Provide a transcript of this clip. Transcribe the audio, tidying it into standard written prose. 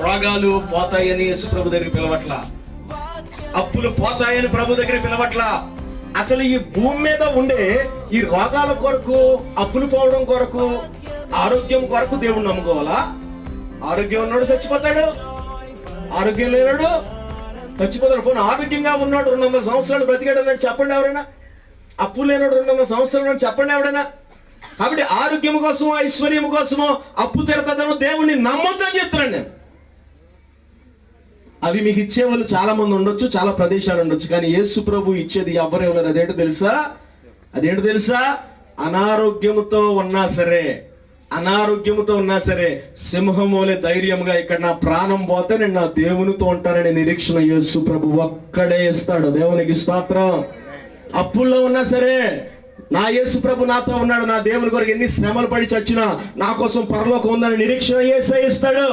రోగాలు పోతాయని యేసు ప్రభు దగ్గర పిలవట్ల, అప్పులు పోతాయని ప్రభు దగ్గర పిలవట్ల. అసలు ఈ భూమి మీద ఉండే ఈ రోగాల కొరకు, అప్పులు పోవడం కొరకు, ఆరోగ్యం కొరకు దేవుణ్ణి నమ్ముకోవాలా? ఆరోగ్యం ఉన్నాడు చచ్చిపోతాడు, ఆరోగ్యం లేనాడు చచ్చిపోతాడు. పోనీ ఆరోగ్యంగా ఉన్నాడు 200 సంవత్సరాలు బ్రతికాడు అన్నాడు చెప్పండి ఎవరైనా? అప్పు లేనాడు 200 సంవత్సరాలు చెప్పండి ఎవరైనా? కాబట్టి ఆరోగ్యం కోసమో ఐశ్వర్యం కోసమో అప్పు తీరుతుందనో దేవుణ్ణి నమ్మొద్దని చెప్తున్నాను నేను. అవి మీకు ఇచ్చేవాళ్ళు చాలా మంది ఉండొచ్చు, చాలా ప్రదేశాలు ఉండొచ్చు, కానీ యేసు ప్రభు ఇచ్చేది ఎవరు ఇవ్వలేరు. అదేంటో తెలుసా? అదేంటో తెలుసా? అనారోగ్యముతో ఉన్నా సరే, అనారోగ్యముతో ఉన్నా సరే సింహమోలే ధైర్యంగా ఇక్కడ నా ప్రాణం పోతే నేను నా దేవునితో ఉంటాననే నిరీక్షణ యేసు ప్రభు ఒక్కడే ఇస్తాడు. దేవునికి స్తోత్రం. అప్పుల్లో ఉన్నా సరే నా యేసు ప్రభు నాతో ఉన్నాడు, నా దేవుని కొరకు ఎన్ని శ్రమలు పడి చచ్చినా నా కోసం పరలోకం ఉందని నిరీక్షణ యేసే ఇస్తాడు.